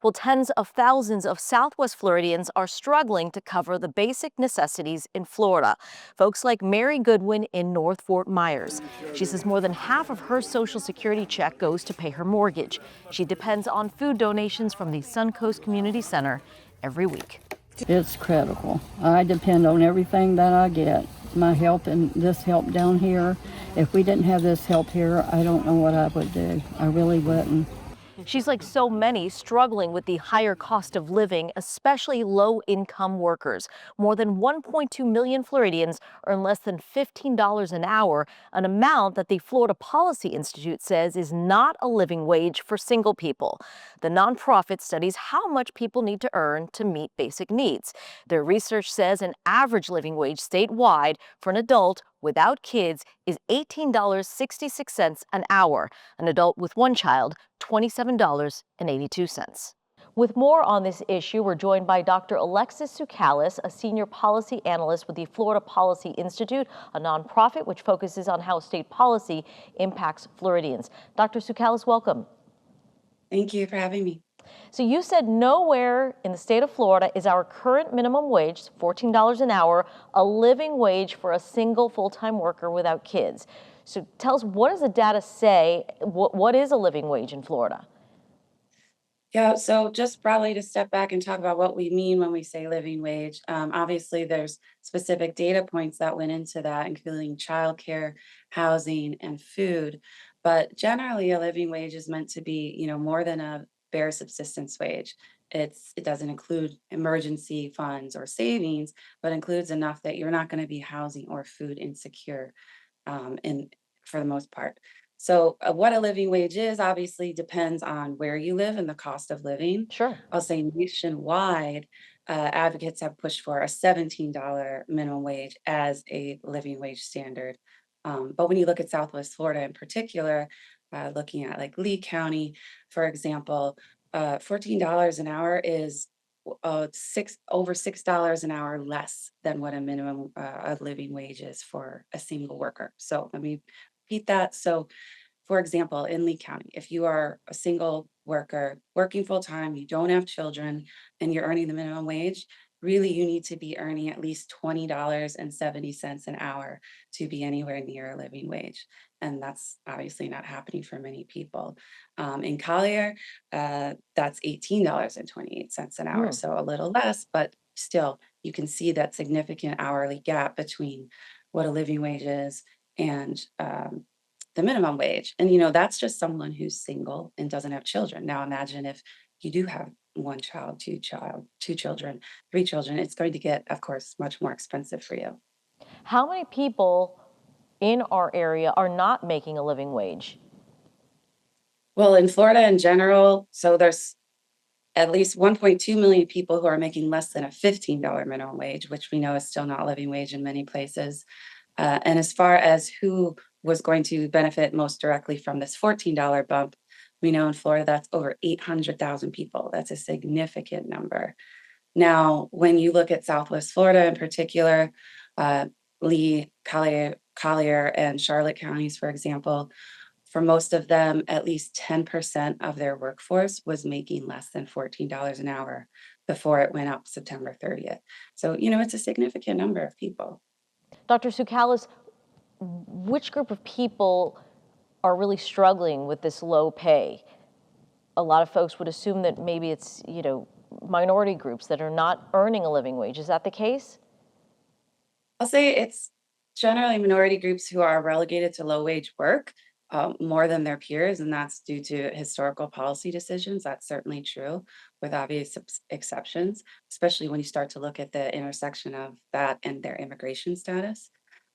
Well, tens of thousands of Southwest Floridians are struggling to cover the basic necessities in Florida. Folks like Mary Goodwin in North Fort Myers. She says more than half of her Social Security check goes to pay her mortgage. She depends on food donations from the Suncoast Community Center every week. It's critical. I depend on everything that I get. My help and this help down here. If we didn't have this help here, I don't know what I would do. I really wouldn't. She's like so many struggling with the higher cost of living, especially low-income workers. More than 1.2 million Floridians earn less than $15 an hour, an amount that the Florida Policy Institute says is not a living wage for single people. The nonprofit studies how much people need to earn to meet basic needs. Their research says an average living wage statewide for an adult without kids is $18.66 an hour. An adult with one child, $27.82. With more on this issue, we're joined by Dr. Alexis Tsoukalas, a senior policy analyst with the Florida Policy Institute, a nonprofit which focuses on how state policy impacts Floridians. Dr. Tsoukalas, welcome. Thank you for having me. So you said nowhere in the state of Florida is our current minimum wage, $14 an hour, a living wage for a single full-time worker without kids. So tell us, what does the data say? What is a living wage in Florida? Yeah, so just broadly to step back and talk about what we mean when we say living wage. Obviously, there's specific data points that went into that, including childcare, housing, and food. But generally, a living wage is meant to be, more than a bare subsistence wage. It doesn't include emergency funds or savings, but includes enough that you're not going to be housing or food insecure, in for the most part. So, what a living wage is obviously depends on where you live and the cost of living. Sure. I'll say nationwide, advocates have pushed for a $17 minimum wage as a living wage standard. But when you look at Southwest Florida in particular, looking at like Lee County, for example, $14 an hour is over $6 an hour less than what a minimum a living wage is for a single worker. So let me repeat that. So for example, in Lee County, if you are a single worker working full time, you don't have children, and you're earning the minimum wage, really you need to be earning at least $20.70 an hour to be anywhere near a living wage. And that's obviously not happening for many people. In Collier, that's $18.28 an hour, Hmm. so a little less, but still, you can see that significant hourly gap between what a living wage is and the minimum wage. And that's just someone who's single and doesn't have children. Now imagine if you do have one child, two children, three children, it's going to get, of course, much more expensive for you. How many people in our area are not making a living wage? Well, in Florida in general, so there's at least 1.2 million people who are making less than a $15 minimum wage, which we know is still not living wage in many places. And as far as who was going to benefit most directly from this $14 bump, we know in Florida that's over 800,000 people. That's a significant number. Now, when you look at Southwest Florida in particular, uh, Lee, Collier, and Charlotte counties, for example, for most of them, at least 10% of their workforce was making less than $14 an hour before it went up September 30th. So, it's a significant number of people. Dr. Tsoukalas, which group of people are really struggling with this low pay? A lot of folks would assume that maybe it's, minority groups that are not earning a living wage. Is that the case? I'll say it's generally minority groups who are relegated to low wage work more than their peers, and that's due to historical policy decisions. That's certainly true, with obvious exceptions, especially when you start to look at the intersection of that and their immigration status.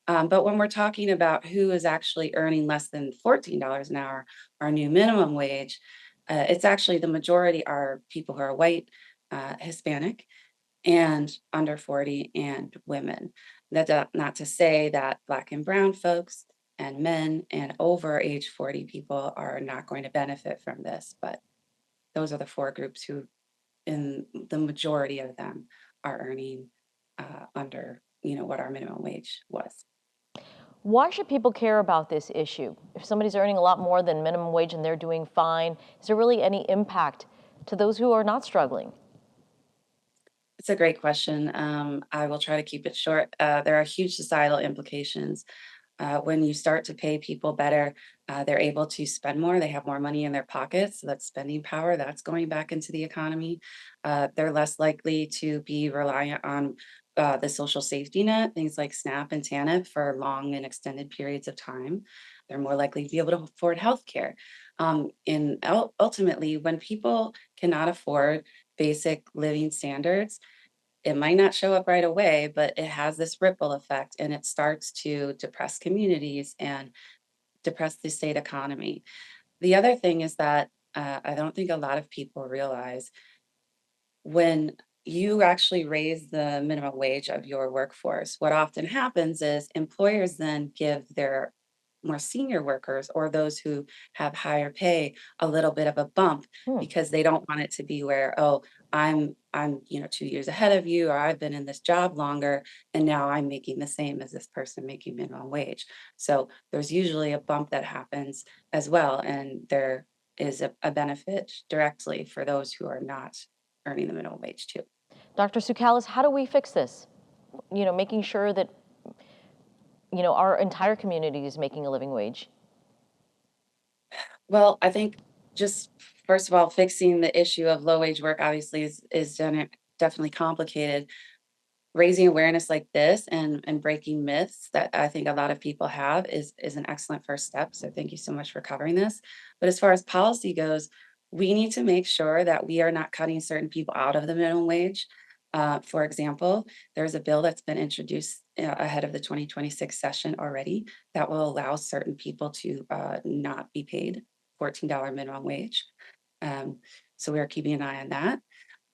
But when we're talking about who is actually earning less than $14 an hour, our new minimum wage, it's actually the majority are people who are white, Hispanic, and under 40 and women. Not to say that Black and Brown folks and men and over age 40 people are not going to benefit from this, but those are the four groups who, in the majority of them, are earning under, what our minimum wage was. Why should people care about this issue? If somebody's earning a lot more than minimum wage and they're doing fine, is there really any impact to those who are not struggling? It's a great question. I will try to keep it short. There are huge societal implications. When you start to pay people better, they're able to spend more. They have more money in their pockets. So that's spending power. That's going back into the economy. They're less likely to be reliant on the social safety net, things like SNAP and TANF for long and extended periods of time. They're more likely to be able to afford health care. Ultimately, when people cannot afford basic living standards, it might not show up right away, but it has this ripple effect and it starts to depress communities and depress the state economy. The other thing is that I don't think a lot of people realize when you actually raise the minimum wage of your workforce, what often happens is employers then give their more senior workers or those who have higher pay a little bit of a bump Hmm. because they don't want it to be where, oh, I'm 2 years ahead of you, or I've been in this job longer and now I'm making the same as this person making minimum wage. So there's usually a bump that happens as well, and there is a benefit directly for those who are not earning the minimum wage too. Dr. Tsoukalas, how do we fix this? Making sure that, our entire community is making a living wage. Well, I think just first of all, fixing the issue of low wage work obviously is definitely complicated. Raising awareness like this and breaking myths that I think a lot of people have is an excellent first step. So thank you so much for covering this. But as far as policy goes, we need to make sure that we are not cutting certain people out of the minimum wage. For example, there's a bill that's been introduced ahead of the 2026 session already that will allow certain people to not be paid $14 minimum wage. Um, so we are keeping an eye on that.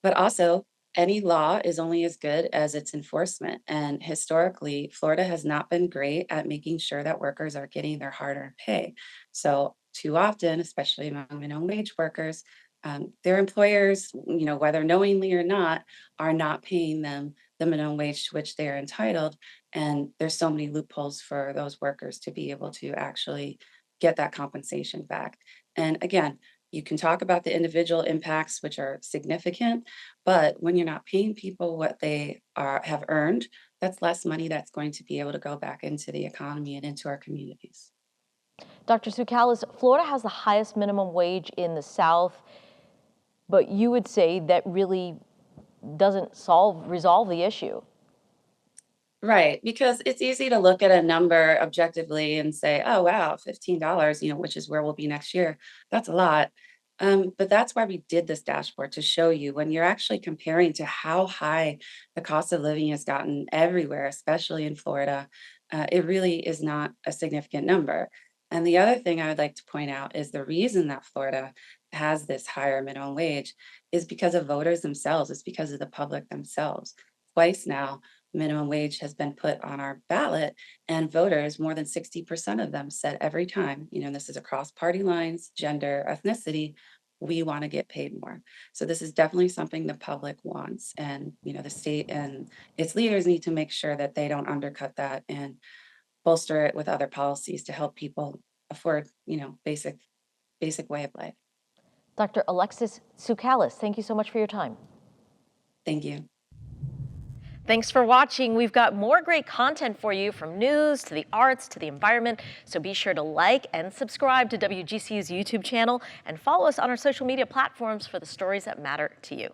But also, any law is only as good as its enforcement. And historically, Florida has not been great at making sure that workers are getting their hard earned pay. So, too often, especially among minimum wage workers, their employers, whether knowingly or not, are not paying them the minimum wage to which they are entitled. And there's so many loopholes for those workers to be able to actually get that compensation back. And again, you can talk about the individual impacts, which are significant, but when you're not paying people what they have earned, that's less money that's going to be able to go back into the economy and into our communities. Dr. Tsoukalas, Florida has the highest minimum wage in the South, but you would say that really doesn't resolve the issue. Right, because it's easy to look at a number objectively and say, "Oh, wow, $15, which is where we'll be next year. That's a lot." But that's why we did this dashboard to show you when you're actually comparing to how high the cost of living has gotten everywhere, especially in Florida, it really is not a significant number. And the other thing I would like to point out is the reason that Florida has this higher minimum wage is because of voters themselves. It's because of the public themselves. Twice now, minimum wage has been put on our ballot, and voters, more than 60% of them said every time, this is across party lines, gender, ethnicity, we want to get paid more. So this is definitely something the public wants. And, the state and its leaders need to make sure that they don't undercut that and bolster it with other policies to help people afford, basic way of life. Dr. Alexis Tsoukalas, thank you so much for your time. Thank you. Thanks for watching. We've got more great content for you, from news to the arts to the environment. So be sure to like and subscribe to WGCU's YouTube channel and follow us on our social media platforms for the stories that matter to you.